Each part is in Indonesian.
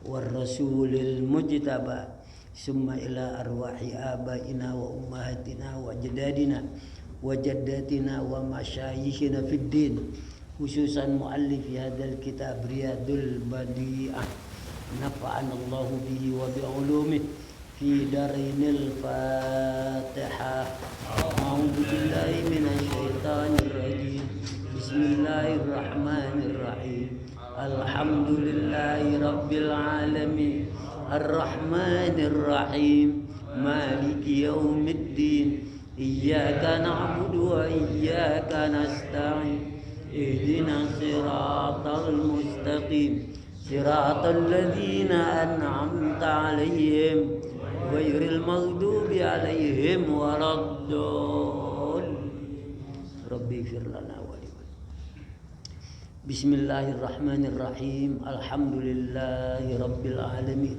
والرسول المجتبى ثم إلى أرواح آبائنا وأمهاتنا وجدادنا وجداتنا ومشايخنا في الدين خصوصا مؤلف هذا الكتاب رياض البديعة نفعنا الله به وبعلومه في دارين الفاتحة أعوذ بالله من الشيطان الرجيم بسم الله الرحمن الرحيم الحمد لله رب العالمين الرحمن الرحيم مالك يوم الدين إياك نعبد وإياك نستعين اهدنا الصراط المستقيم صراط الذين أنعمت عليهم غير المغضوب عليهم ولا الضالين ربي اغفر لنا ولمن بسم الله الرحمن الرحيم الحمد لله رب العالمين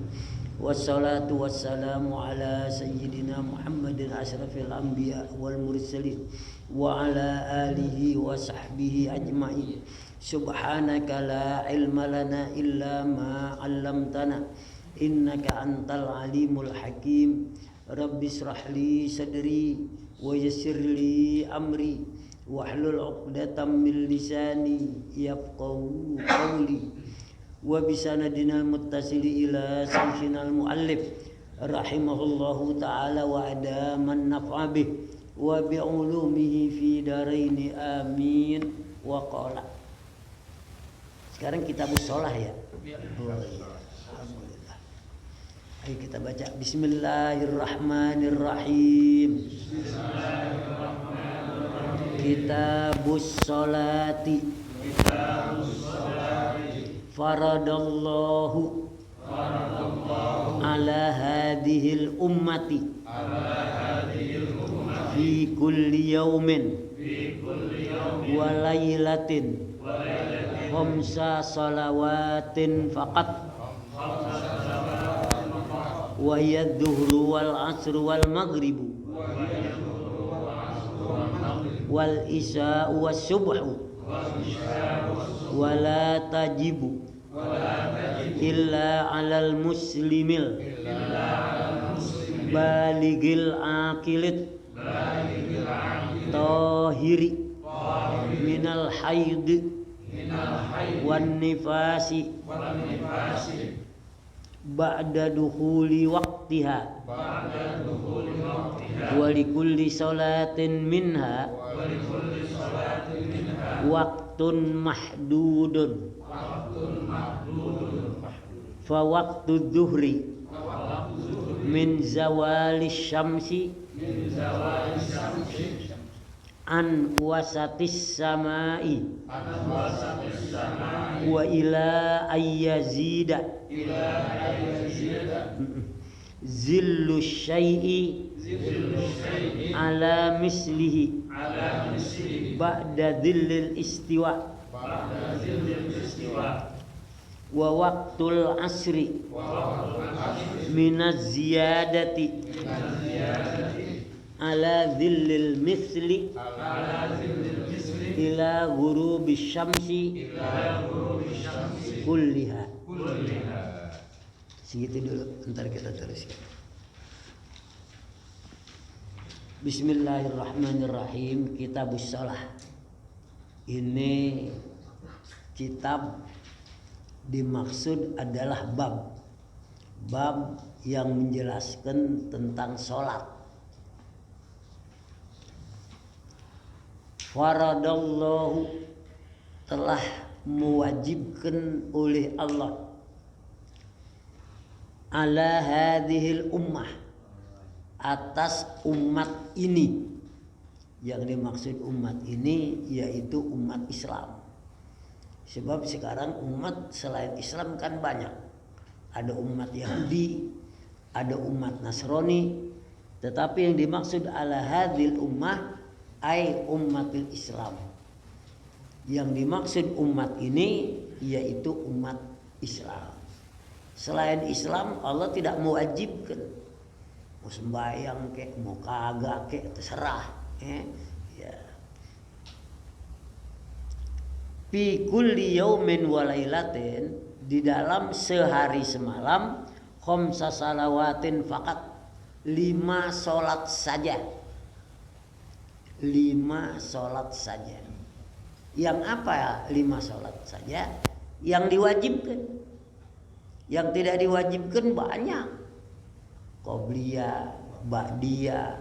والصلاة والسلام على سيدنا محمد أشرف الأنبياء والمرسلين وعلى آله وصحبه أجمعين سبحانك لا علم لنا إلا ما علمتنا إنك أنت العليم الحكيم رب اشرح لي صدري ويسر لي أمري واحلل عقدة من لساني يفقهوا قولي وبسندنا المتصل إلى شيخنا المؤلف رحمه الله تعالى وأدام النفع به وبعلومه في دارين آمين وقال. Sekarang kitabus sholah ya. Alhamdulillah. Ayo kita baca. Bismillahirrahmanirrahim. Kitabus sholati. Faradallahu ala hadhil ummati fi kulli yawmin wa laylatin khamsa salawatin faqat wa hiya adh-dhuhru wal 'ashru wal maghribu wal isya'u was subhu wa la tajibu illa 'alal muslimil baligil aqilit tahiri minal haid wan nifasi ba'da dukhuli waqtiha wa likulli salatin minha waqtun mahdudun fa waqtu dhuhri min zawali syamsi an wasatis samai wa ila ayyazida zillu syai'i ala mislihi ba'da dhillil istiwa wa waqtul asri minaz ziyadati ala dhillil misli ila ghurubi syamsi kulliha. Segitu dulu, ntar kita teruskan. Bismillahirrahmanirrahim. Kitabus shalah. Ini kitab dimaksud adalah bab yang menjelaskan tentang sholat. Faradallahu, telah mewajibkan oleh Allah, ala hadhil ummah, atas umat ini. Yang dimaksud umat ini yaitu umat Islam. Sebab sekarang umat selain Islam kan banyak. Ada umat Yahudi, ada umat Nasrani. Tetapi yang dimaksud ala hadhil ummah ay ummatil Islam. Yang dimaksud umat ini yaitu umat Islam. Selain Islam Allah tidak mewajibkan. Mau sembahyang kek, mau kagak kek, terserah. Ya. Fi kulli yaumin wa lailatin, di dalam sehari semalam khamsa salawatin faqat, 5 sholat saja. 5 sholat saja. Yang apa ya 5 sholat saja? Yang diwajibkan. Yang tidak diwajibkan banyak. Qobliyah, ba'diyah,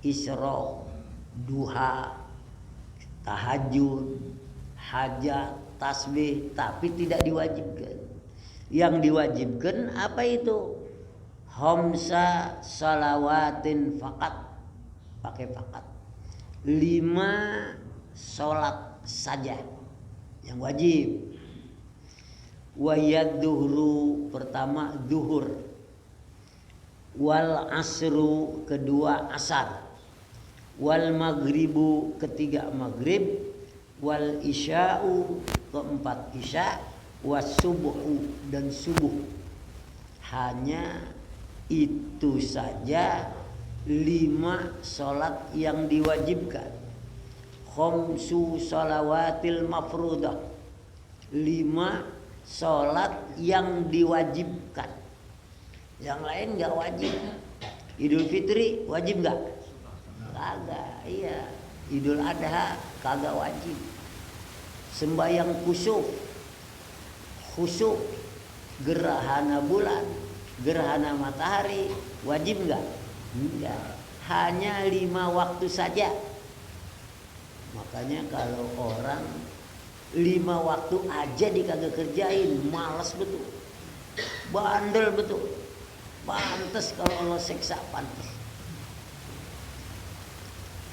isyraq, duha, tahajud, hajat, tasbih, tapi tidak diwajibkan. Yang diwajibkan apa itu? Khamsa salawatin faqat, pakai faqat, 5 sholat saja yang wajib. Wayad duhru, pertama duhur, wal asru, kedua asar, wal maghribu, ketiga maghrib, wal isya'u, keempat isya, was subuhu, dan subuh. Hanya itu saja 5 sholat yang diwajibkan. Khamsu shalawatil mafrudah, 5 sholat yang diwajibkan. Yang lain nggak wajib. Idul Fitri wajib nggak? Kagak. Iya. Idul Adha kagak wajib. Sembahyang khusyuk, gerhana bulan, gerhana matahari wajib nggak? Enggak. Hanya 5 waktu saja. Makanya kalau orang 5 waktu aja dikagak kerjain, malas betul, bandel betul. Pantes kalau Allah seksa, pantes.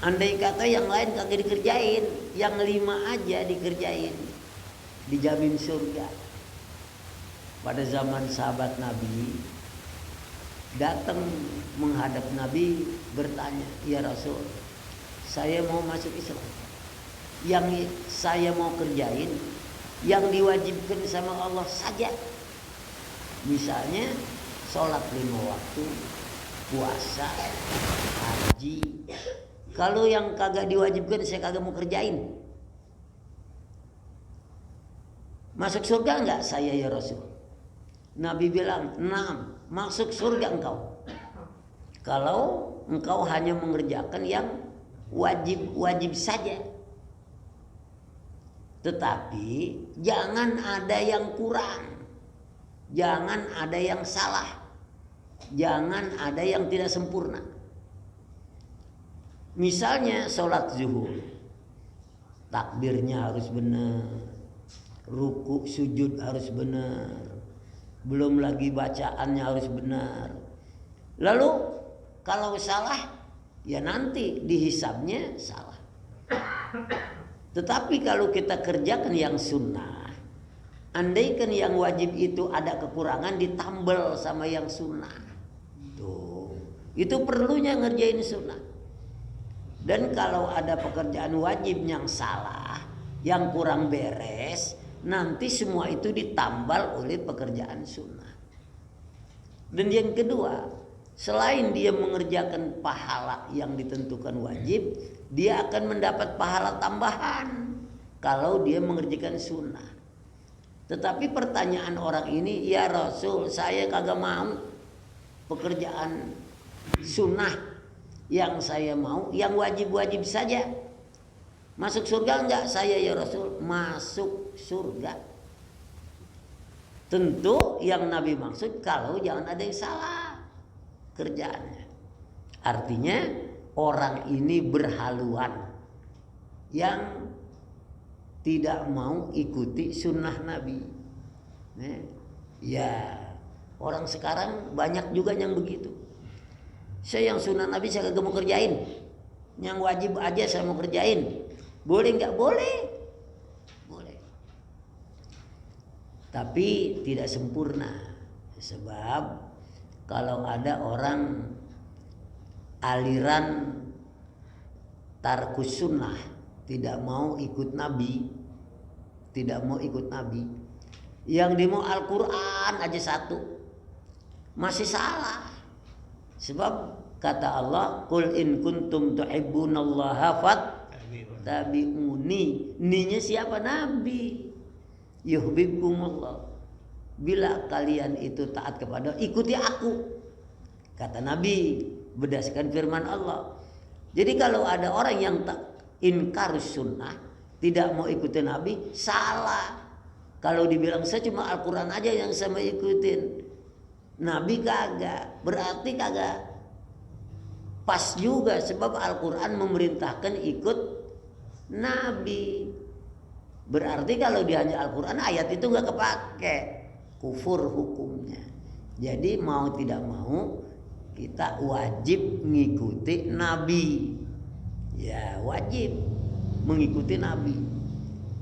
Andai kata yang lain kagak dikerjain, yang 5 aja dikerjain, dijamin surga. Pada zaman sahabat Nabi, datang menghadap Nabi bertanya, ya Rasul, saya mau masuk Islam. Yang saya mau kerjain yang diwajibkan sama Allah saja. Misalnya sholat 5 waktu, puasa, haji. Kalau yang kagak diwajibkan saya kagak mau kerjain. Masuk surga enggak saya ya Rasul? Nabi bilang, "Naam, masuk surga engkau. Kalau engkau hanya mengerjakan yang wajib saja. Tetapi jangan ada yang kurang, jangan ada yang salah, jangan ada yang tidak sempurna. Misalnya sholat zuhur, takbirnya harus benar, ruku sujud harus benar, belum lagi bacaannya harus benar. Lalu kalau salah, ya nanti dihisabnya salah. Tetapi kalau kita kerjakan yang sunnah, andaikan yang wajib itu ada kekurangan, ditambal sama yang sunnah. Tuh, itu perlunya ngerjain sunnah. Dan kalau ada pekerjaan wajib yang salah, yang kurang beres, nanti semua itu ditambal oleh pekerjaan sunnah. Dan yang kedua, selain dia mengerjakan pahala yang ditentukan wajib, dia akan mendapat pahala tambahan kalau dia mengerjakan sunnah. Tetapi pertanyaan orang ini, ya Rasul, saya kagak mau pekerjaan sunnah. Yang saya mau yang wajib-wajib saja. Masuk surga enggak saya ya Rasul? Masuk surga. Tentu yang Nabi maksud kalau jangan ada yang salah kerjaannya. Artinya orang ini berhaluan yang tidak mau ikuti sunnah Nabi. Ya, orang sekarang banyak juga yang begitu. Saya yang sunnah Nabi saya kagak mau kerjain, yang wajib aja saya mau kerjain. Boleh nggak? Boleh, boleh. Tapi tidak sempurna, sebab kalau ada orang aliran tarkus sunnah, tidak mau ikut Nabi, tidak mau ikut Nabi, yang dia mau Al-Quran aja satu, masih salah. Sebab kata Allah, "Qul in kuntum tuhibbunallaha fattabi'uni." Ninya siapa? Nabi. Yuhibbukumullah. bila kalian itu taat kepada, ikuti aku, kata Nabi berdasarkan firman Allah. Jadi kalau ada orang yang tak inkar sunnah, tidak mau ikuti Nabi, salah. Kalau dibilang saya cuma Al-Quran aja yang saya mau ikutin, Nabi kagak, berarti kagak pas juga, sebab Al-Quran memerintahkan ikut Nabi. Berarti kalau dia hanya Al-Quran, ayat itu gak kepake, kufur hukumnya. Jadi mau tidak mau kita wajib mengikuti Nabi. Ya wajib mengikuti Nabi.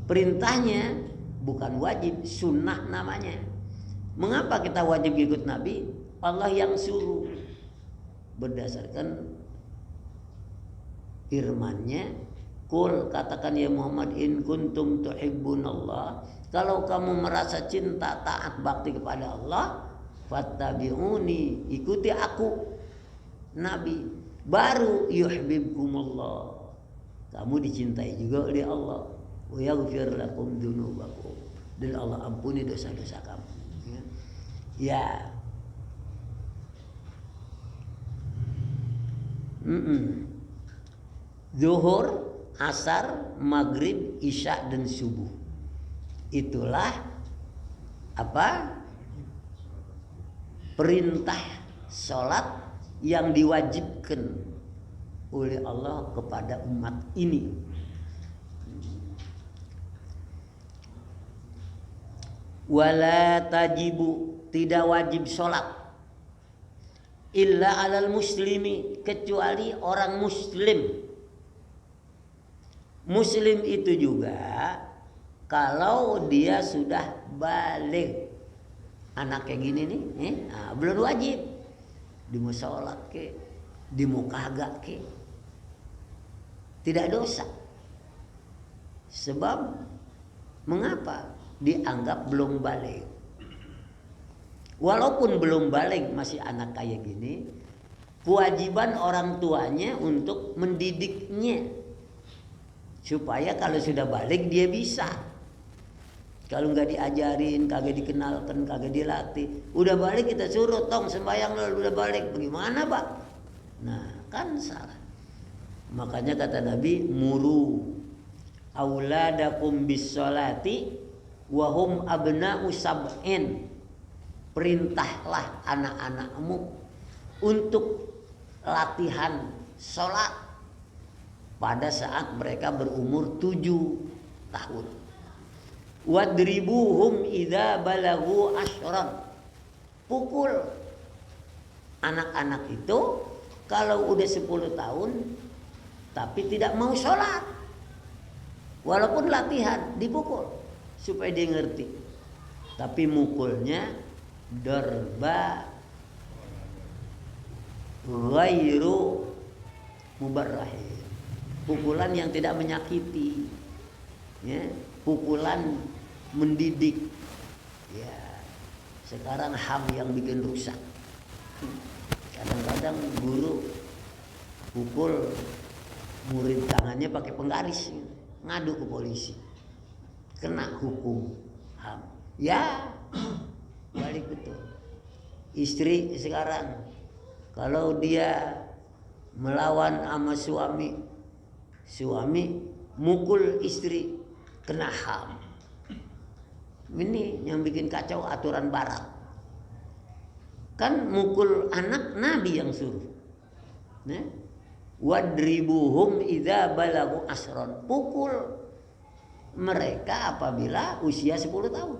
Perintahnya bukan wajib, sunnah namanya. Mengapa kita wajib ikut Nabi? Allah yang suruh berdasarkan firman-Nya, Qul, katakan ya Muhammad, in kuntum tuhibbunallah, kalau kamu merasa cinta taat bakti kepada Allah, fattabi'uni, ikuti aku Nabi, baru yuhibbukumullah, kamu dicintai juga oleh Allah, wa yaghfir lakum dzunubakum, dan Allah ampuni dosa-dosa kamu. Ya. Zuhur, asar, maghrib, isya dan subuh. Itulah apa? Perintah sholat yang diwajibkan oleh Allah kepada umat ini. Wala tajibu, tidak wajib sholat illa alal muslimi, kecuali orang muslim. Muslim itu juga kalau dia sudah balik, anak kayak gini nih, belum wajib di mau sholat ke, di mau kagak ke, tidak dosa. Sebab mengapa? Dianggap belum balik. Walaupun belum balik, masih anak kayak gini, kewajiban orang tuanya untuk mendidiknya supaya kalau sudah balik dia bisa. Kalau nggak diajarin, kagak dikenalkan, kagak dilatih, udah balik kita suruh tong sembahyang lalu udah balik, bagaimana Pak? Nah kan salah. Makanya kata Nabi, muru auladakum bis sholati wa hum abna'u sab'in, perintahlah anak-anakmu untuk latihan sholat pada saat mereka berumur 7 tahun. Wadribuhum idza balagu asyran, pukul anak-anak itu kalau udah 10 tahun tapi tidak mau sholat, walaupun latihan dipukul supaya dia ngerti. Tapi mukulnya darba ghairu mubarrahin, pukulan yang tidak menyakiti, ya, pukulan mendidik. Ya, sekarang HAM yang bikin rusak. Kadang-kadang guru pukul murid tangannya pakai penggaris, ngadu ke polisi, kena hukum HAM. Ya, balik betul. Istri sekarang kalau dia melawan sama suami mukul istri, kena HAM. Ini yang bikin kacau aturan barat. Kan mukul anak Nabi yang suruh. Nah, wadribuhum idza balagu asron, pukul mereka apabila usia 10 tahun.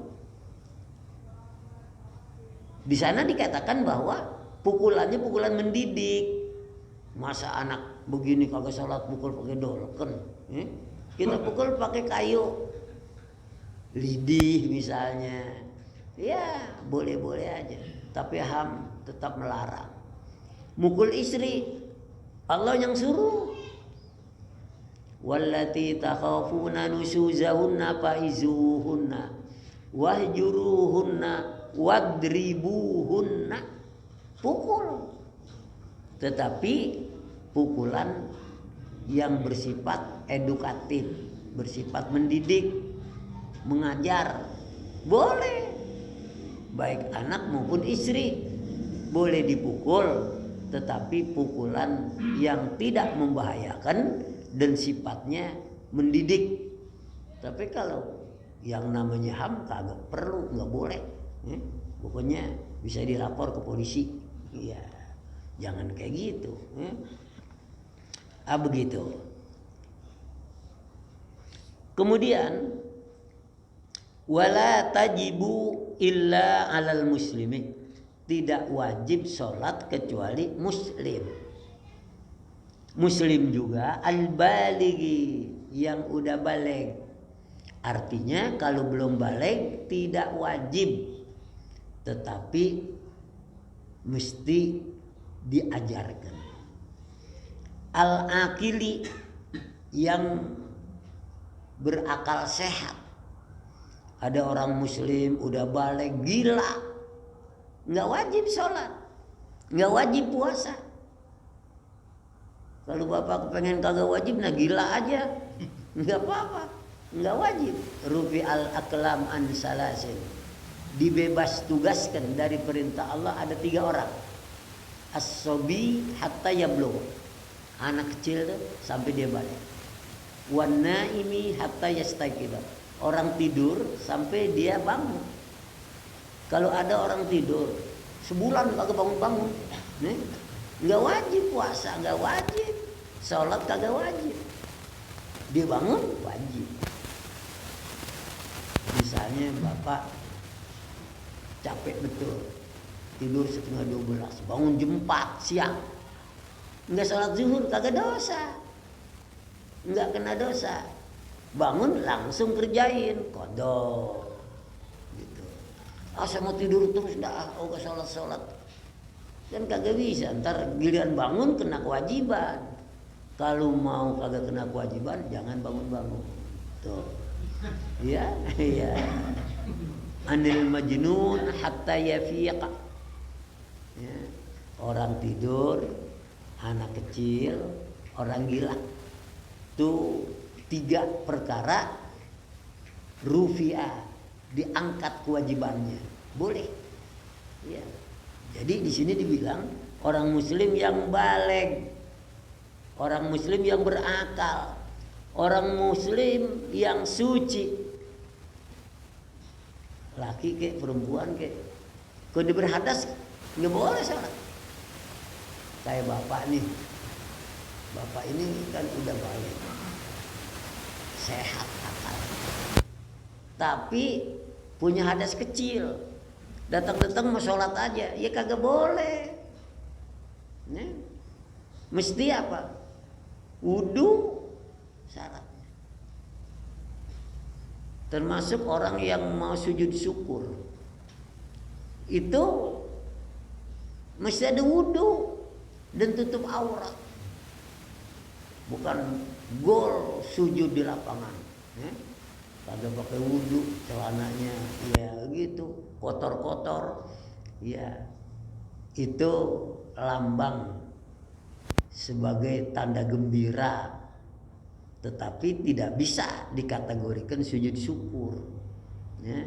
Di sana dikatakan bahwa pukulannya pukulan mendidik. Masa anak begini kagak sholat pukul pakai dolken, kita pukul pakai kayu, lidih misalnya, ya boleh-boleh aja. Tapi HAM tetap melarang. Mukul istri, Allah yang suruh. Wallati takhafuna nusuzahunna fa'izuhunna wahjuruhunna wadribuhunna, pukul. Tetapi pukulan yang bersifat edukatif, bersifat mendidik, mengajar, boleh. baik anak maupun istri. Boleh dipukul, tetapi pukulan yang tidak membahayakan dan sifatnya mendidik. Tapi kalau yang namanya HAM kagak perlu, nggak boleh. Pokoknya bisa dilapor ke polisi. Iya, jangan kayak gitu. Begitu. Kemudian wala tajibu illa alal muslimi, tidak wajib sholat kecuali muslim. Muslim juga al-balighi, yang udah baligh. Artinya kalau belum baligh tidak wajib, tetapi mesti diajarkan. Al-akili, yang berakal sehat. Ada orang muslim udah baligh gila, nggak wajib sholat, nggak wajib puasa. Kalau bapak pengen kagak wajib, nah gila aja, nggak apa-apa, nggak wajib. Rufi al-aklam an salasin, dibebas tugaskan dari perintah Allah ada 3 orang. As-sobi hatta yablugh, anak kecil tuh sampai dia balik. Wan naimi hatta yastaqidha, orang tidur sampai dia bangun. Kalau ada orang tidur sebulan kagak bangun-bangun, nggak wajib puasa, nggak wajib sholat, kagak wajib. Dia bangun wajib. Misalnya bapak capek betul, tidur 11:30, bangun jam 4 siang, nggak sholat zuhur, kagak dosa, nggak kena dosa. Bangun langsung kerjain qadha gitu. Saya mau tidur terus dah, gak sholat kan kagak bisa. Ntar giliran bangun kena kewajiban. Kalau mau kagak kena kewajiban, jangan bangun-bangun tuh. Ya. Anil majnun hatta yafiqa, ya. Orang tidur, anak kecil, orang gila, tuh 3 perkara rufi'a, diangkat kewajibannya, boleh. Ya. Jadi di sini dibilang orang muslim yang baligh, orang muslim yang berakal, orang muslim yang suci, laki kek perempuan kek. Kalau dia berhadas nggak boleh sholat. Kayak bapak nih, bapak ini kan udah baligh, sehat akal, tapi punya hadas kecil, datang-datang mau sholat aja, ya kagak boleh. Mesti apa? Wudu syaratnya. Termasuk orang yang mau sujud syukur, itu mesti ada wudu dan tutup aurat. Bukan gol sujud di lapangan, kagak pakai wudu, celananya ya gitu kotor-kotor, ya itu lambang sebagai tanda gembira, tetapi tidak bisa dikategorikan sujud syukur, ya.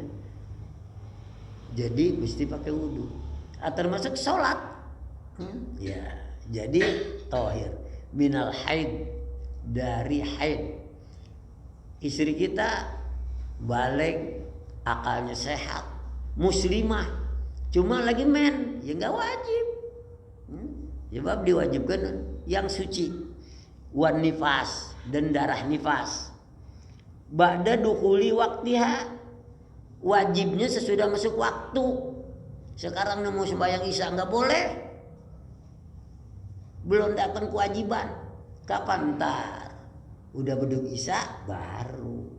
Jadi mesti pakai wudu. Termasuk sholat, ya. Jadi tohir minal haid, dari haid. Istri kita baligh, akalnya sehat, muslimah, cuma lagi men, ya nggak wajib. Sebab diwajibkan yang suci. Wan nifas, dan darah nifas. Ba'da dukhuli waktiha, wajibnya sesudah masuk waktu. Sekarang mau sembahyang isya nggak boleh, belum datang kewajiban. Kapan? Ntar udah beduk isya baru.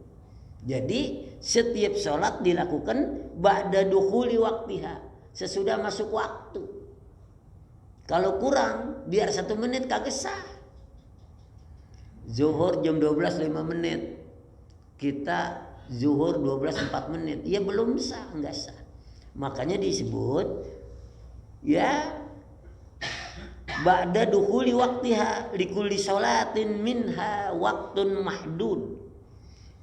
Jadi setiap sholat dilakukan ba'da dukhuli waktiha, sesudah masuk waktu. Kalau kurang biar 1 menit kagak sah. Zuhur jam 12:05, kita zuhur 12:04, ya belum sah, enggak sah. Makanya disebut ya ba'da dukhuli waktiha likulli sholatin minha waktun mahdud.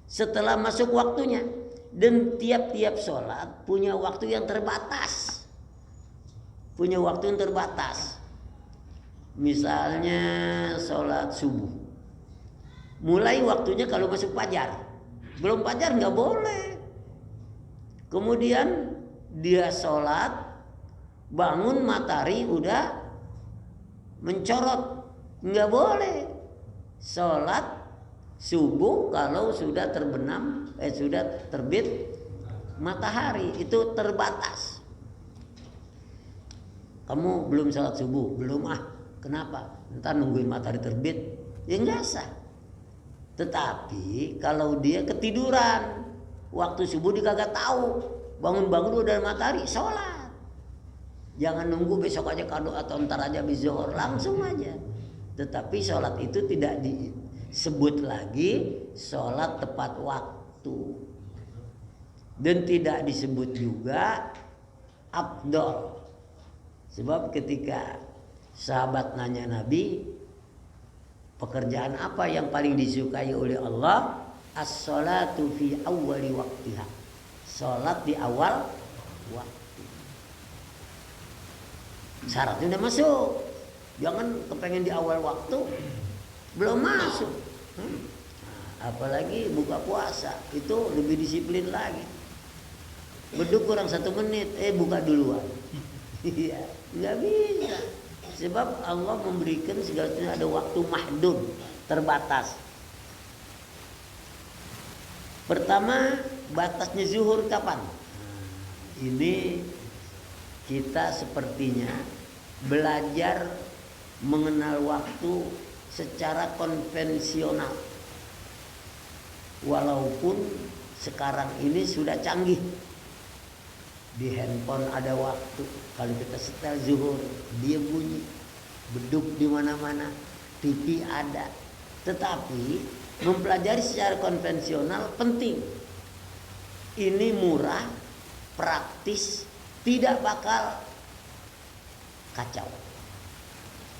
Setelah masuk waktunya, Dan tiap-tiap sholat punya waktu yang terbatas. Punya waktu yang terbatas. Misalnya sholat subuh. Mulai waktunya kalau masuk fajar. Belum fajar nggak boleh. Kemudian dia sholat, bangun matahari udah mencorot. Nggak boleh. Sholat subuh kalau sudah terbenam, sudah terbit matahari, itu terbatas. Kamu belum sholat subuh, belum kenapa? Ntar nungguin matahari terbit, ya nggak sah. Tetapi kalau dia ketiduran, waktu subuh dia kagak tahu, bangun-bangun udah matahari, sholat. Jangan nunggu besok aja kado atau ntar aja habis zuhur, langsung aja. Tetapi sholat itu tidak disebut lagi sholat tepat waktu. Dan tidak disebut juga afdol. Sebab ketika sahabat nanya Nabi, pekerjaan apa yang paling disukai oleh Allah? As-sholatu fi awwali waktiha. Sholat di awal waktu. Syaratnya udah masuk. Jangan kepengen di awal waktu belum masuk. Apalagi buka puasa itu lebih disiplin lagi. Beduk kurang 1 menit, buka duluan. Iya, nggak bisa. Sebab Allah memberikan segalanya ada waktu mahdud, terbatas. Pertama, batasnya zuhur kapan? Ini kita sepertinya belajar mengenal waktu secara konvensional. Walaupun sekarang ini sudah canggih. Di handphone ada waktu. Kalau kita setel zuhur, dia bunyi. Beduk di mana-mana, TV ada. Tetapi mempelajari secara konvensional penting. Ini murah, praktis, tidak bakal kacau.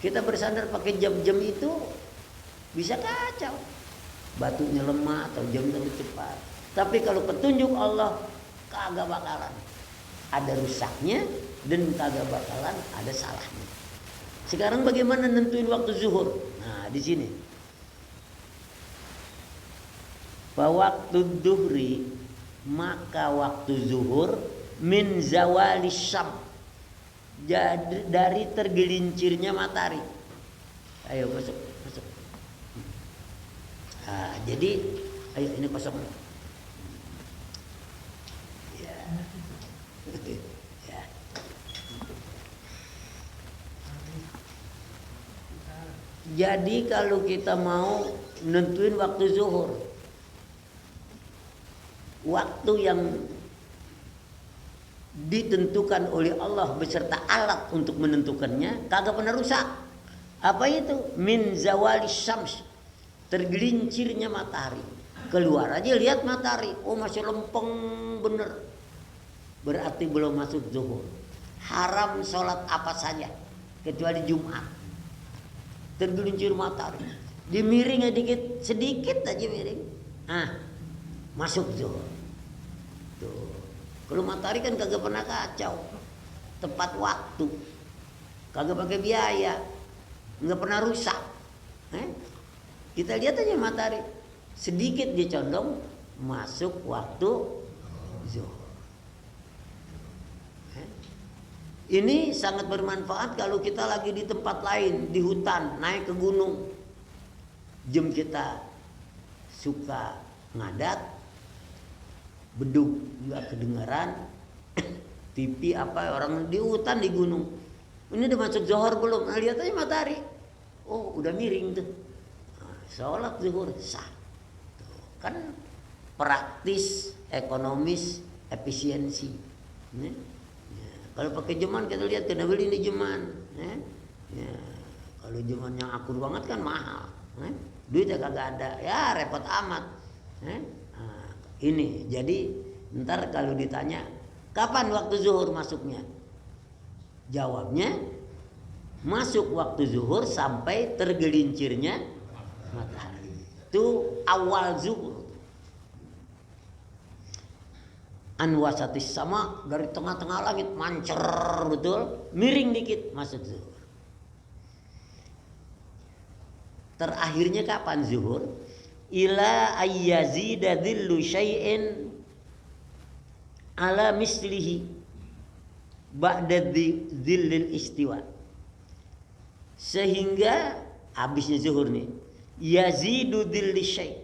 Kita bersandar pakai jam-jam itu bisa kacau. Batunya lemah atau jam terlalu cepat. Tapi kalau petunjuk Allah kagak bakalan ada rusaknya dan kagak bakalan ada salahnya. Sekarang bagaimana nentuin waktu zuhur? Nah, di sini. Waktu duhri, maka waktu zuhur min zawali syam, dari tergelincirnya matahari. Ayo masuk. Nah, jadi ayo ini kosong. Ya. Ya. Jadi kalau kita mau nentuin waktu zuhur, waktu yang ditentukan oleh Allah beserta alat untuk menentukannya kagak pernah rusak. Apa itu? Min zawali syams, tergelincirnya matahari. Keluar aja lihat matahari, oh masih lempeng bener, berarti belum masuk zuhur. Haram sholat apa saja kecuali Jumat. Tergelincir matahari, dimiring sedikit aja miring, masuk zuhur. Tuh. Kalau matahari kan kagak pernah kacau, tepat waktu, kagak pakai biaya, nggak pernah rusak. Kita lihat aja matahari, sedikit dia condong masuk waktu zuhur. Ini sangat bermanfaat kalau kita lagi di tempat lain, di hutan, naik ke gunung. Jam kita suka ngadat, beduk juga kedengaran, TV apa orang di hutan di gunung. Ini udah masuk zuhur belum? Nah, lihat aja matahari. Oh, udah miring tuh. Nah, sholat zuhur sah. Tuh, kan praktis, ekonomis, efisiensi. Kalau pakai jeman kita lihat kena beli ini jeman. Ya, kalau jeman yang akur banget kan mahal. Duitnya kagak ada, ya repot amat. Ini jadi ntar kalau ditanya kapan waktu zuhur masuknya, jawabnya masuk waktu zuhur sampai tergelincirnya matahari. Itu awal zuhur. Anwasatis sama, dari tengah-tengah langit mancer betul, miring dikit masuk zuhur. Terakhirnya kapan zuhur? Ila ayyazida dhillu syai'in ala mislihi ba'da dhillil istiwa. Sehingga habisnya zuhur nih, yazidu dhilli syai',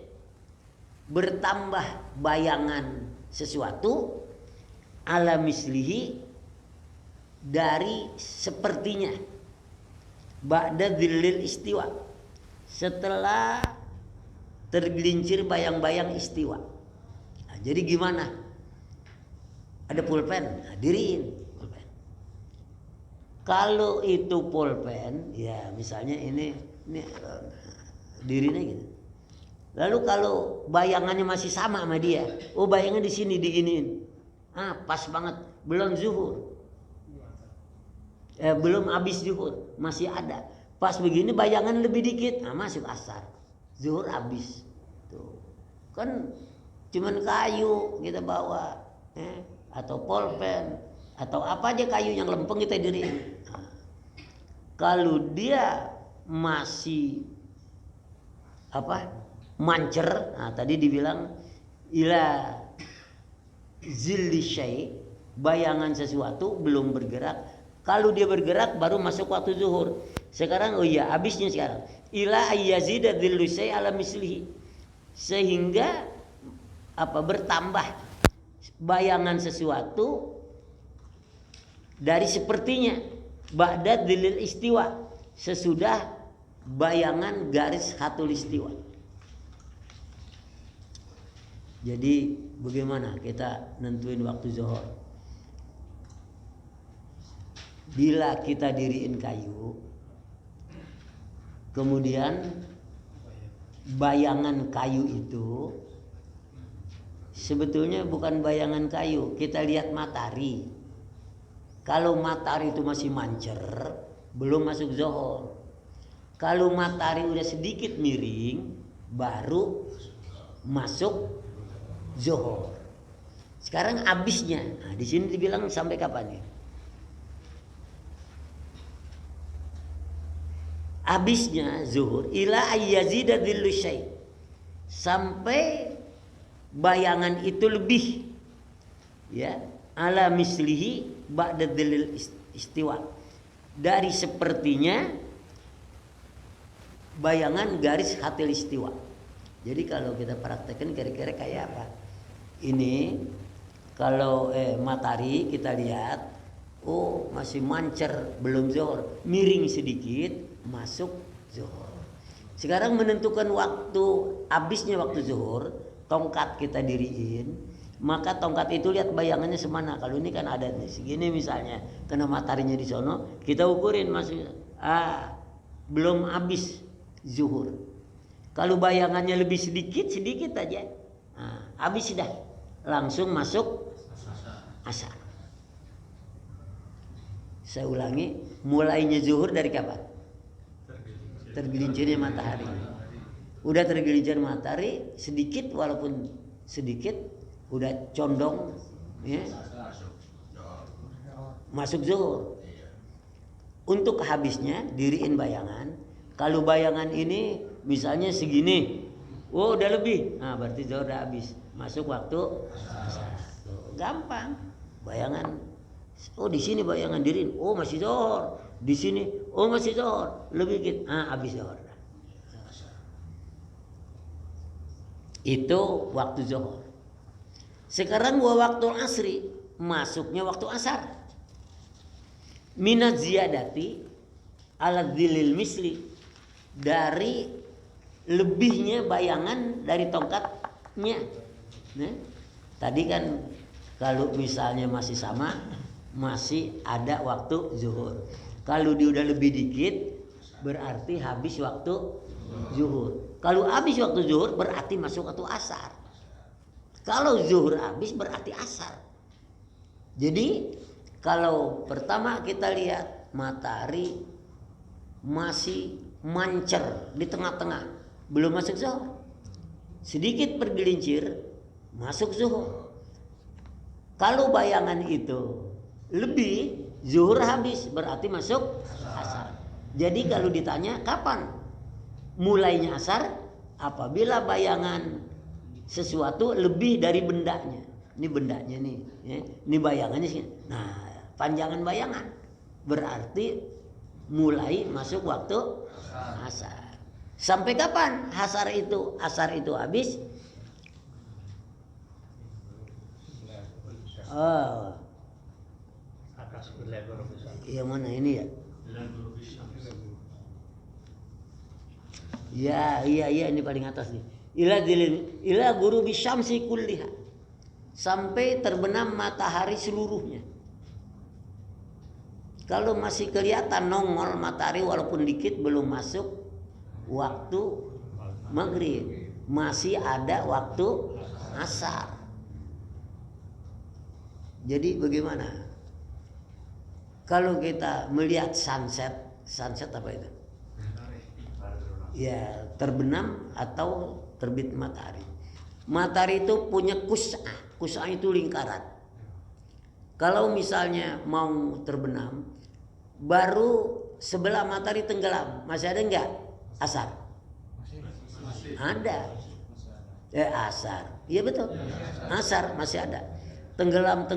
bertambah bayangan sesuatu ala mislihi, dari sepertinya, ba'da dhillil istiwa, setelah tergelincir bayang-bayang istiwa. Nah, jadi gimana? Ada pulpen, nah, diriin pulpen. Kalau itu pulpen, ya misalnya ini dirinya gitu. Lalu kalau bayangannya masih sama dia, oh bayangan di sini diginiin, pas banget, belum zuhur, belum habis zuhur, masih ada. Pas begini bayangan lebih dikit, masuk asar, zuhur habis. Tuh, kan cuman kayu kita bawa, atau pulpen, atau apa aja kayu yang lempeng kita diriin. Kalau dia masih mancer, tadi dibilang ila zilli syai', bayangan sesuatu belum bergerak. Kalau dia bergerak baru masuk waktu zuhur. Sekarang habisnya sekarang. Ila ayyazida dhillu syai' ala mislihi, sehingga bertambah bayangan sesuatu dari sepertinya, ba'da dhillil istiwa, sesudah bayangan garis khatulistiwa. Jadi bagaimana kita nentuin waktu zuhur? Bila kita diriin kayu, kemudian bayangan kayu itu sebetulnya bukan bayangan kayu, kita lihat matahari. Kalau matahari itu masih mancer, belum masuk zuhur. Kalau matahari udah sedikit miring, baru masuk zuhur. Sekarang habisnya, di sini dibilang sampai kapan ya? Habisnya zuhur ila ayyazida dhillu syai', sampai bayangan itu lebih, ya, ala mislihi ba'da dhillil istiwa, dari sepertinya bayangan garis khatil istiwa. Jadi kalau kita praktekkan kira-kira kayak apa? Ini kalau matahari kita lihat, masih mancer, belum zuhur, miring sedikit, masuk zuhur. Sekarang menentukan waktu habisnya waktu zuhur, tongkat kita diriin, maka tongkat itu lihat bayangannya semana. Kalau ini kan ada segini misalnya, kena mataharinya di sono, kita ukurin masih belum habis zuhur. Kalau bayangannya lebih sedikit aja, habis sudah, langsung masuk asar. Saya ulangi, mulainya zuhur dari kapan? Tergelincirnya matahari. Udah tergelincir matahari sedikit, walaupun sedikit, udah condong, ya, masuk zuhur. Untuk habisnya diriin bayangan. Kalau bayangan ini misalnya segini, udah lebih, berarti zuhur udah habis, masuk waktu asar. Gampang, bayangan. Di sini bayangan diriin, masih zuhur. Di sini, masih zuhur, lebih dikit, habis zuhur. Itu waktu zuhur. Sekarang waktu asri, masuknya waktu asar. Minaz ziyadati ala dhilil misli, dari lebihnya bayangan dari tongkatnya. Tadi kan kalau misalnya masih sama, masih ada waktu zuhur. Kalau dia udah lebih dikit, berarti habis waktu zuhur. Kalau habis waktu zuhur, berarti masuk waktu asar. Kalau zuhur habis, berarti asar. Jadi kalau pertama kita lihat matahari masih mancer di tengah-tengah, belum masuk zuhur. Sedikit bergelincir, masuk zuhur. Kalau bayangan itu lebih, zuhur habis, berarti masuk asar. Jadi kalau ditanya kapan mulainya asar, apabila bayangan sesuatu lebih dari bendanya. Ini bendanya nih, ya. Ini bayangannya sih. Nah, panjangan bayangan berarti mulai masuk waktu asar. Sampai kapan asar itu habis? Oh, yang mana ini ya? Iya ini paling atas nih. Ila guru bisyamsi kulliha. Sampai terbenam matahari seluruhnya. Kalau masih kelihatan nongol matahari walaupun dikit, belum masuk waktu maghrib. Masih ada waktu asar. Jadi bagaimana? Kalau kita melihat sunset apa itu? Ya, terbenam atau terbit matahari. Matahari itu punya kus'ah itu lingkaran. Kalau misalnya mau terbenam, baru sebelah matahari tenggelam, masih ada enggak asar? Ada. Asar. Iya betul. Asar masih ada. Tenggelam,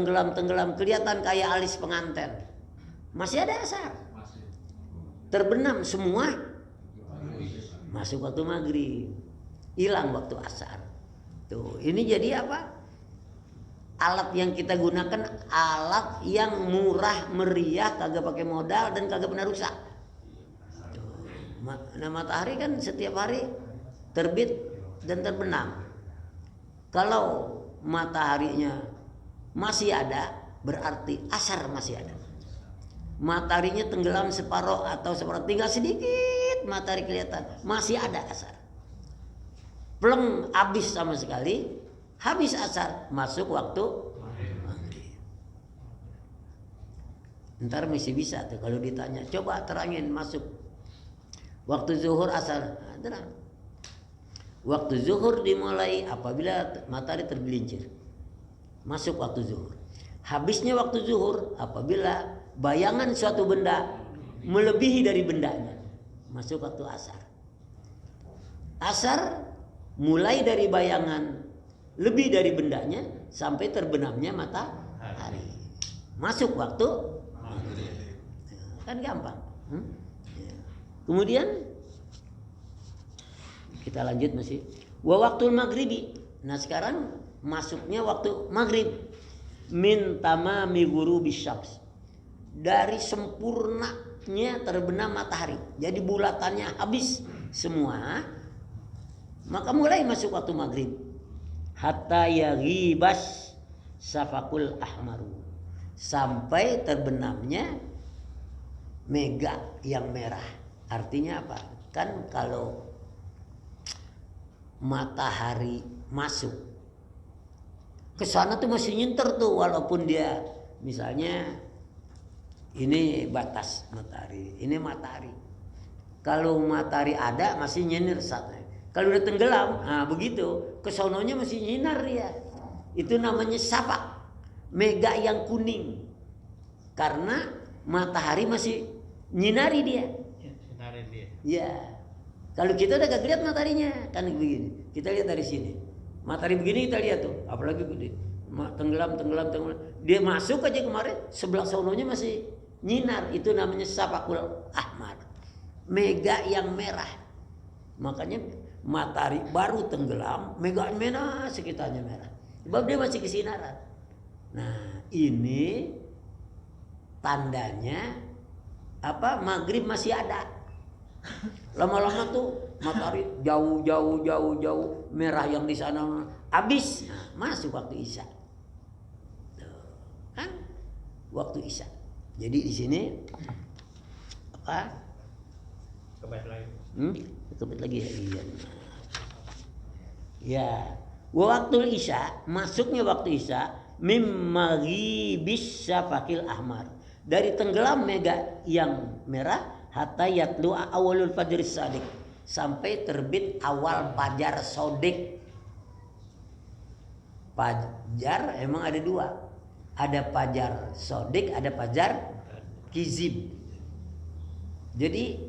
kelihatan kayak alis pengantin. Masih ada asar. Terbenam semua, masuk waktu maghrib. Hilang waktu asar. Tuh, ini jadi apa? Alat yang kita gunakan alat yang murah meriah, kagak pakai modal dan kagak pernah rusak. Nah, matahari kan setiap hari terbit dan terbenam. Kalau mataharinya masih ada, berarti asar masih ada. Mataharinya tenggelam separuh atau separuh, tinggal sedikit matahari kelihatan, masih ada asar. Pleng, habis sama sekali, habis asar, masuk waktu maghrib. Ntar masih bisa tuh kalau ditanya, coba terangin masuk waktu zuhur asar. Nah, terang. Waktu zuhur dimulai apabila matahari tergelincir, masuk waktu zuhur. Habisnya waktu zuhur apabila bayangan suatu benda melebihi dari bendanya, masuk waktu asar. Asar mulai dari bayangan lebih dari bendanya sampai terbenamnya matahari, masuk waktu maghrib. Kan gampang. Kemudian kita lanjut masih. Wa waktul maghribi. Nah sekarang masuknya waktu maghrib. Min tamami ghurubi syams. Dari sempurnanya terbenam matahari. Jadi bulatannya habis semua. Maka mulai masuk waktu maghrib. Hatta yaghibas safakul ahmaru. Sampai terbenamnya mega yang merah. Artinya apa? Kan kalau matahari masuk ke sana tuh masih nyenter tuh, walaupun dia misalnya ini batas matahari, ini matahari. Kalau matahari ada masih nyinir saatnya. Kalau udah tenggelam, nah begitu kesononya masih nyinar dia. Itu namanya safak, mega yang kuning. Karena matahari masih nyinari dia. Ya. Kalau kita udah gak lihat mataharinya, kan begini. Kita lihat dari sini. Matahari begini kita lihat tuh, apalagi gede. Tenggelam. Dia masuk aja kemarin, sebelah sononya masih nyinar. Itu namanya safakul ahmar. Mega yang merah. Makanya matahari baru tenggelam, mega merah, sekitarnya merah. Sebab dia masih kesinaran. Nah, ini tandanya apa? Maghrib masih ada. Lama-lama tuh matahari jauh merah yang di sana habis, nah, masuk waktu isya. Kan waktu isya. Jadi di sini apa? Kebet lagi ya. Iya. Ya, waktu isya, masuknya waktu isya mim maghibis syafaqil ahmar. Dari tenggelam mega yang merah hatta yatlu awalul fajr shadiq, sampai terbit awal fajar sodik. Fajar emang ada dua. Ada fajar sodik, ada fajar kizib. Jadi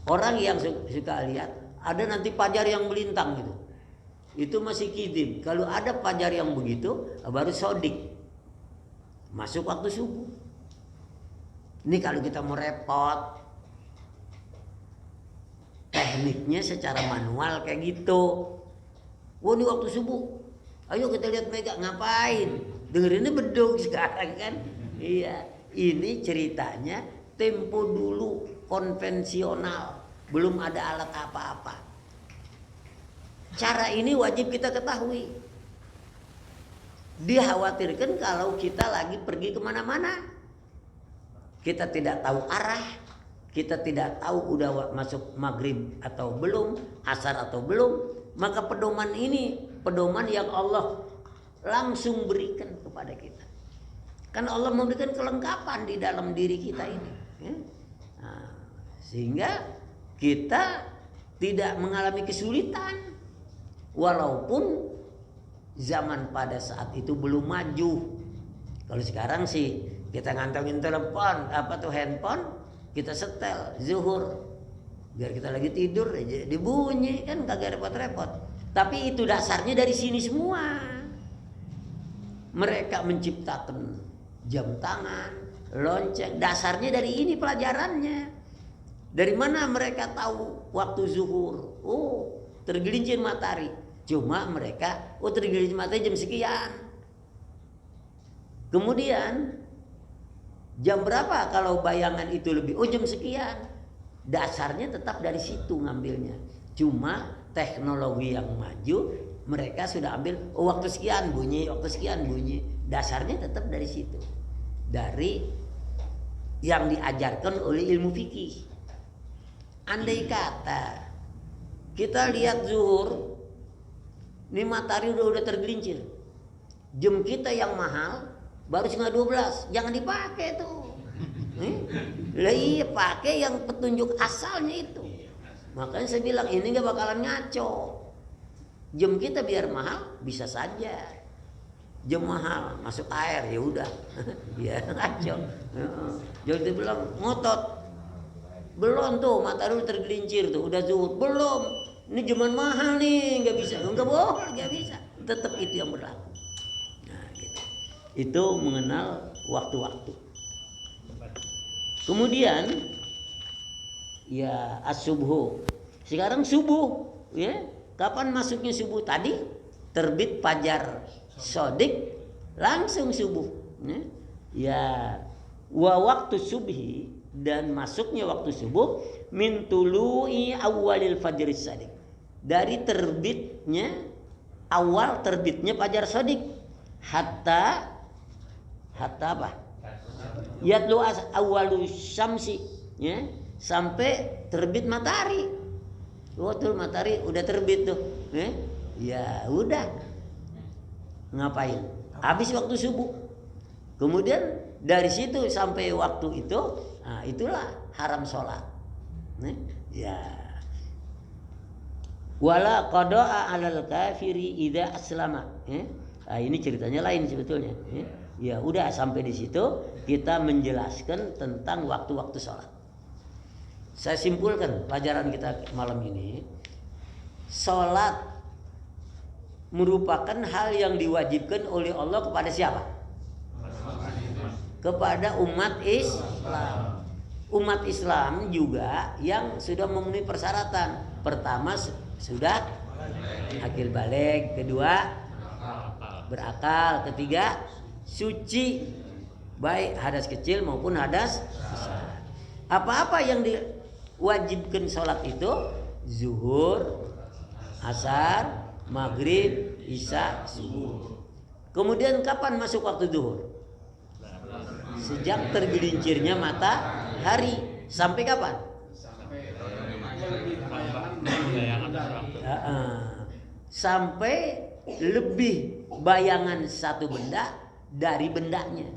orang yang suka lihat ada nanti fajar yang melintang gitu, itu masih kizib. Kalau ada fajar yang begitu baru sodik, masuk waktu subuh. Ini kalau kita mau repot, tekniknya secara manual kayak gitu. Wah, ini waktu subuh, ayo kita lihat mega, ngapain? Dengerinnya beduk sekarang kan. Iya, ini ceritanya tempo dulu konvensional, belum ada alat apa-apa. Cara ini wajib kita ketahui. Dikhawatirkan kalau kita lagi pergi kemana-mana, kita tidak tahu arah, kita tidak tahu udah masuk maghrib atau belum, asar atau belum, maka pedoman ini pedoman yang Allah langsung berikan kepada kita. Kan Allah memberikan kelengkapan di dalam diri kita ini, ya? Nah, sehingga kita tidak mengalami kesulitan, walaupun zaman pada saat itu belum maju. Kalau sekarang sih kita ngantongin telepon, handphone, kita setel zuhur, biar kita lagi tidur aja dibunyi, kan kagak repot-repot. Tapi itu dasarnya dari sini semua. Mereka menciptakan jam tangan, lonceng, dasarnya dari ini pelajarannya. Dari mana mereka tahu waktu zuhur? Oh, tergelincir matahari. Cuma mereka, tergelincir matahari jam sekian. Kemudian jam berapa kalau bayangan itu lebih? Oh, jam sekian. Dasarnya tetap dari situ ngambilnya. Cuma teknologi yang maju, mereka sudah ambil waktu sekian bunyi, waktu sekian bunyi. Dasarnya tetap dari situ. Dari yang diajarkan oleh ilmu fikih. Andai kata kita lihat zuhur, ini matahari udah tergelincir, jam kita yang mahal baru 11:30, jangan dipakai tuh. Lah iya, pakai yang petunjuk asalnya itu. Makanya saya bilang ini nggak bakalan ngaco. Jam kita biar mahal bisa saja. Jam mahal masuk air ya udah, ya ngaco. Jadi dia bilang ngotot. Belum tuh matahari tergelincir tuh, udah zuhur belum. Ini zaman mahal nih, nggak bisa, nggak boleh, nggak bisa. Tetap itu yang berlaku. Nah, gitu. Itu mengenal waktu-waktu. Kemudian ya as-subuh. Sekarang subuh, ya. Kapan masuknya subuh? Tadi terbit fajar sodik, langsung subuh. Ya, wa waktu subhi, dan masuknya waktu subuh min tulu'i awalil fajr sodik, dari terbitnya awal terbitnya fajar sodik hatta apa? Yatlu awalu syamsi, ya, sampai terbit matahari. Tuh matahari udah terbit tuh, ya udah ngapain? Habis waktu subuh. Kemudian dari situ sampai waktu itu, nah itulah haram sholat. Ya. Wala qada'a 'alal kafiri idza aslama. Nah, ini ceritanya lain sebetulnya. Ya udah sampai di situ kita menjelaskan tentang waktu-waktu sholat. Saya simpulkan pelajaran kita malam ini, sholat merupakan hal yang diwajibkan oleh Allah kepada siapa? Kepada umat Islam. Umat Islam juga yang sudah memenuhi persyaratan. Pertama sudah akil baligh, kedua berakal, ketiga suci, baik hadas kecil maupun hadas besar. Apa-apa yang diwajibkan sholat itu zuhur, asar, maghrib, isya, subuh. Kemudian kapan masuk waktu zuhur? Sejak tergelincirnya matahari. Sampai kapan? Sampai lebih bayangan satu benda dari bendanya.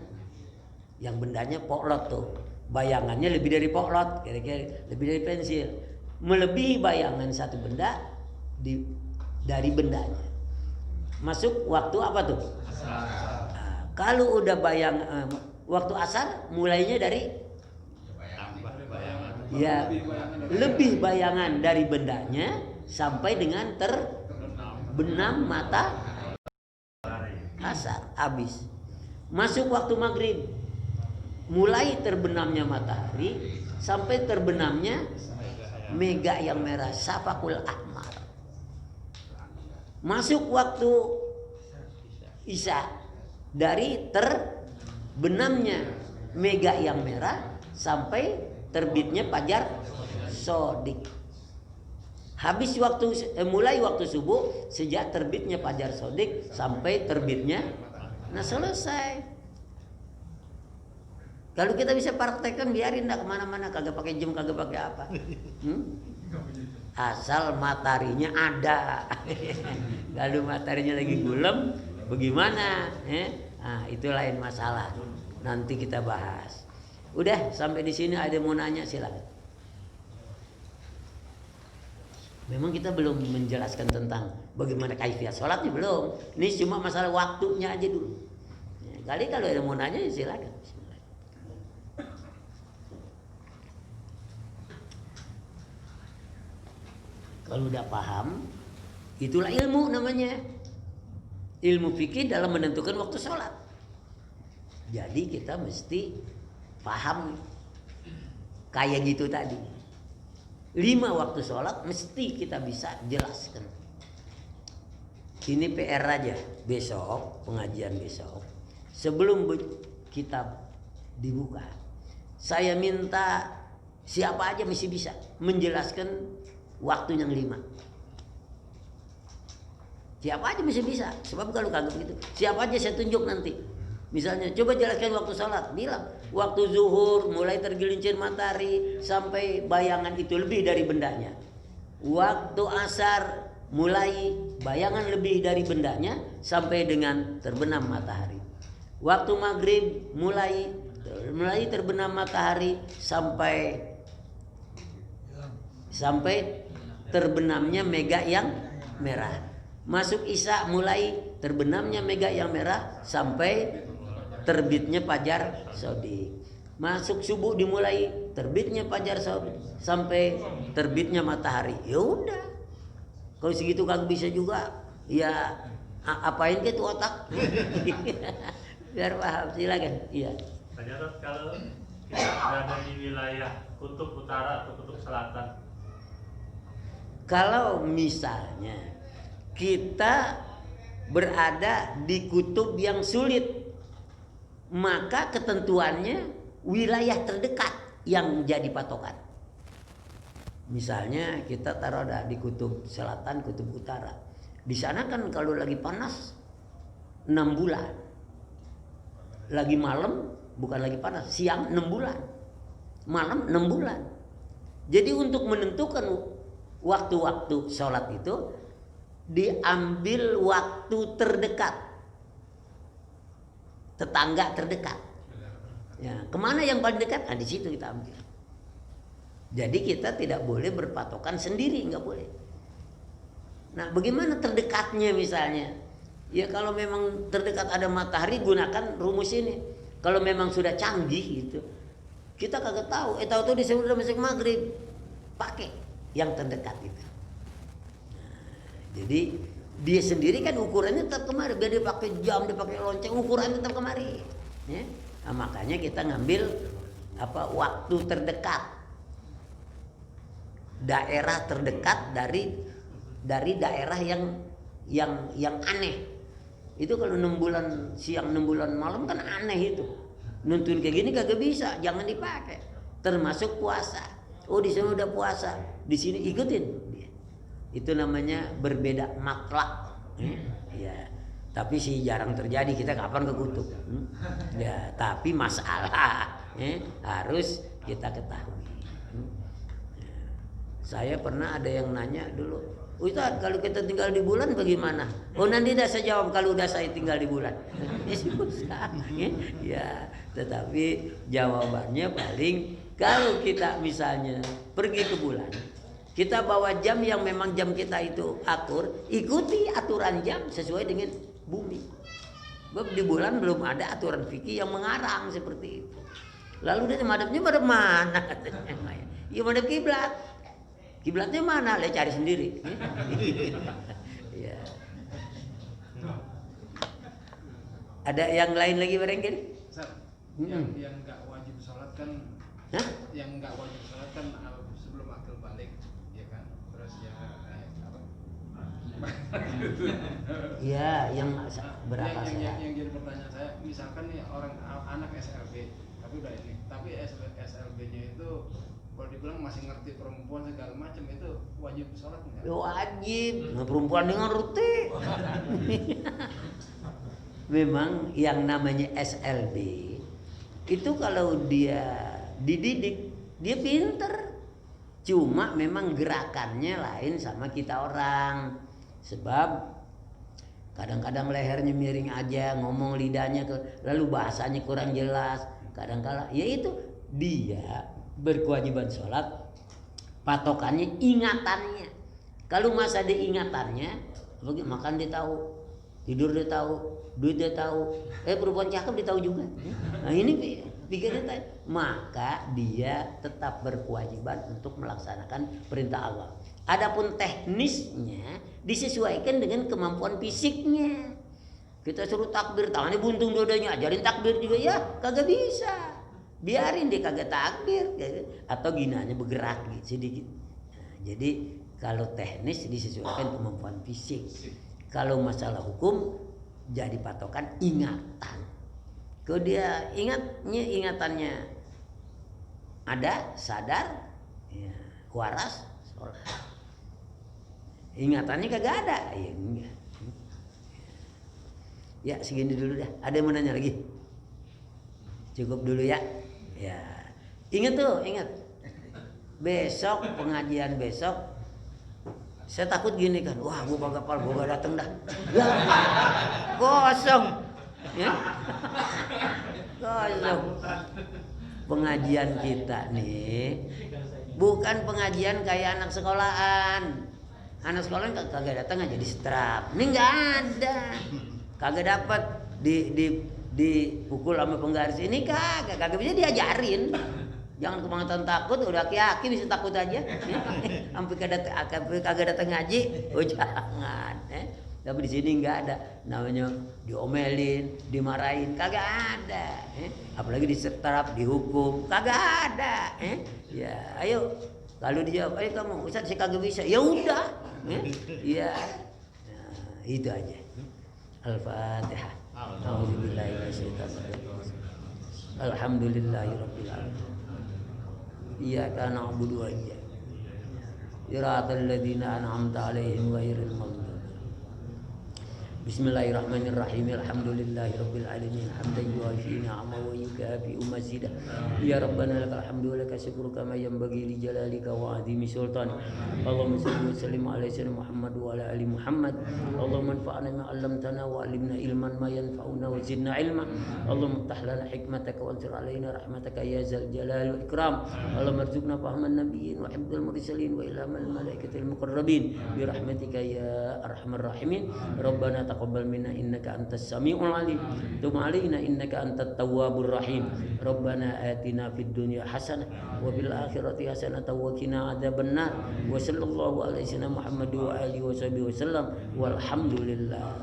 Yang bendanya poklot tuh, bayangannya lebih dari poklot, kira-kira lebih dari pensil. Melebihi bayangan satu benda dari bendanya. Masuk waktu apa tuh? Kalau udah waktu asar mulainya dari ya lebih bayangan dari bendanya sampai dengan terbenam mata asar habis. Masuk waktu maghrib mulai terbenamnya matahari sampai terbenamnya mega yang merah safakul ahmar. Masuk waktu isya dari terbenamnya mega yang merah sampai terbitnya fajar sodik. Habis mulai waktu subuh sejak terbitnya fajar sodik sampai terbitnya, nah selesai. Kalau kita bisa praktekkan biarin dah kemana-mana, kagak pakai jam, kagak pakai apa. Asal mataharinya ada. Kalau mataharinya lagi gulem, bagaimana? Nah, itu lain masalah. Nanti kita bahas. Udah sampai di sini ada mau nanya silakan. Memang kita belum menjelaskan tentang bagaimana kaifiat sholatnya belum. Ini cuma masalah waktunya aja dulu. Kali kalau ada mau nanya silakan. Kalau udah paham, itulah ilmu namanya. Ilmu fikih dalam menentukan waktu sholat. Jadi kita mesti paham kayak gitu tadi. 5 waktu sholat mesti kita bisa jelaskan. Ini PR aja besok, pengajian besok. Sebelum kitab dibuka, saya minta siapa aja mesti bisa menjelaskan waktu yang 5. Siapa aja mesti bisa. Sebab kalau kagak begitu, siapa aja saya tunjuk nanti. Misalnya, coba jelaskan waktu sholat. Bilang, waktu zuhur mulai tergelincir matahari sampai bayangan itu lebih dari bendanya. Waktu asar mulai bayangan lebih dari bendanya sampai dengan terbenam matahari. Waktu maghrib mulai terbenam matahari sampai terbenamnya mega yang merah. Masuk isya mulai terbenamnya mega yang merah sampai terbitnya fajar sodik. Masuk subuh dimulai terbitnya fajar sodik sampai terbitnya matahari. Ya udah. Kalau segitu kagak bisa juga, ya apain ke tuh otak? Biar paham, silakan. Iya. Pak Jarod, kalau kita berada di wilayah kutub utara atau kutub selatan, kalau misalnya kita berada di kutub yang sulit, maka ketentuannya wilayah terdekat yang jadi patokan. Misalnya kita taruh di kutub selatan, kutub utara. Di sana kan kalau lagi panas 6 bulan. Lagi malam bukan lagi panas, siang 6 bulan. Malam 6 bulan. Jadi untuk menentukan waktu-waktu sholat itu diambil waktu terdekat, tetangga terdekat. Ya, kemana yang paling dekat? Nah, di situ kita ambil. Jadi kita tidak boleh berpatokan sendiri, nggak boleh. Nah, bagaimana terdekatnya misalnya? Ya kalau memang terdekat ada matahari, gunakan rumus ini. Kalau memang sudah canggih gitu, kita kagak tahu. Tahu-tahu di sana udah masuk maghrib, pakai yang terdekat itu. Jadi dia sendiri kan ukurannya tetap kemari, biar dia pakai jam, dia pakai lonceng, ukurannya tetap kemari. Ya? Nah, makanya kita ngambil waktu terdekat, daerah terdekat dari daerah yang aneh. Itu kalau 6 bulan siang 6 bulan malam kan aneh itu. Nuntun kayak gini kagak bisa, jangan dipakai. Termasuk puasa. Oh di sana udah puasa, di sini ikutin. Itu namanya berbeda matlak. Ya, tapi sih jarang terjadi, kita kapan ke kutub. Ya, tapi masalah harus kita ketahui. Saya pernah ada yang nanya dulu, Ustaz kalau kita tinggal di bulan bagaimana? Oh nanti dah saya jawab kalau udah saya tinggal di bulan. Ya, tetapi jawabannya paling kalau kita misalnya pergi ke bulan, kita bawa jam yang memang jam kita itu akur, ikuti aturan jam sesuai dengan bumi. Sebab di bulan belum ada aturan fikih yang mengarang seperti itu. Lalu dia madhabnya madhab mana katanya? Ya madhab kiblat. Kiblatnya mana? Lah cari sendiri. Ya. Ada yang lain lagi barangkali? Yang nggak wajib sholat kan, Hah? yang nggak wajib sholat kan sebelum akil balik, ya kan? Terus ya apa? Iya, yang berakal sehat. Yang jadi pertanyaan saya, misalkan nih orang anak SLB, tapi SLB-nya itu kalau dibilang masih ngerti perempuan segala macam, itu wajib sholat nggak? Ya wajib. Nah, perempuan dengan ngerti. Memang yang namanya SLB itu kalau dia dididik, dia pinter. Cuma memang gerakannya lain sama kita orang. Sebab kadang-kadang lehernya miring aja, ngomong lidahnya lalu bahasanya kurang jelas. Kadang-kala ya itu dia berkewajiban sholat, patokannya ingatannya. Kalau masa dia ingatannya, makan dia tahu, tidur dia tahu, duit dia tahu, perempuan cakep dia tahu juga. Nah ini pikirnya tadi, maka dia tetap berkewajiban untuk melaksanakan perintah Allah. Adapun teknisnya disesuaikan dengan kemampuan fisiknya. Kita suruh takbir, tangannya buntung dua-duanya, ajarin takbir juga ya, kagak bisa. Biarin dia kagak takbir, atau ginanya bergerak sedikit. Nah, jadi kalau teknis disesuaikan kemampuan fisik. Kalau masalah hukum jadi patokan ingatan. Kalau dia ingatannya ada, sadar, ya, waras, sholat. Ingatannya kagak ada, ya enggak. Ya segini dulu dah. Ada yang mau nanya lagi? Cukup dulu ya. Ya. Ingat tuh, ingat. Besok pengajian besok. Saya takut gini kan. Wah, gua kagak pal, gua gak dateng dah. Ya. Kosong. Ya. Kosong. Pengajian kita nih bukan pengajian kayak anak sekolahan. Anak sekolah kagak datang aja di setrap. Ini nggak ada. Kagak dapat dipukul sama penggaris ini kagak bisa diajarin. Jangan kebangetan takut, udah aki-aki bisa takut aja. Sampai kagak datang ngaji, oh jangan. Tapi di sini nggak ada. Namanya diomelin, dimarahin, kagak ada. Apalagi di setrap, dihukum, kagak ada. Ya, ayo. Kalau dijawab, ayo kamu, Ustaz saya kagak bisa. Ya udah. Ya. Nah, itu aja. Al-Fatihah. A'udzubillahi minasyaitonir rajim. Alhamdulillahirabbil alamin. Iyyaka na'budu wa iyyaka siratal ladzina an'amta 'alaihim ghairil maghdubi. Bismillahirrahmanirrahim. Alhamdulillahirabbil alamin. Hamdan yuwafi ni'amahu wa yukafi mazidah. Ya Rabbana lakal hamdu wa lakal syukru kama yanbaghi li jalalika wa 'azimi sultanik. Allahumma shalli wa sallim ala sayyidina Muhammad wa ala ali Muhammad. Allahumma anfa'na ma 'allamtana wa 'allimna ilman ma yanfa'una wa zidna ilma. Allahumma iftah lana hikmataka wa ansur 'alaina rahmataka ya zal jalali wal ikram. Allahumma arzuqna fahman nabiyyin wa hifdzal mursalin wa ilhamal malaikatil muqarrabin bi rahmatika ya arhamar rahimin. Rabbana taqabbal minna innaka antas samiul alim. Tub 'alaina innaka antat tawwabur rahim. Rabbana atina fid dunya hasanah wa fil akhirati hasanah wa qina adzabannar. Wa sallallahu alaihi wasallam Muhammad wa alihi wasallam walhamdulillah.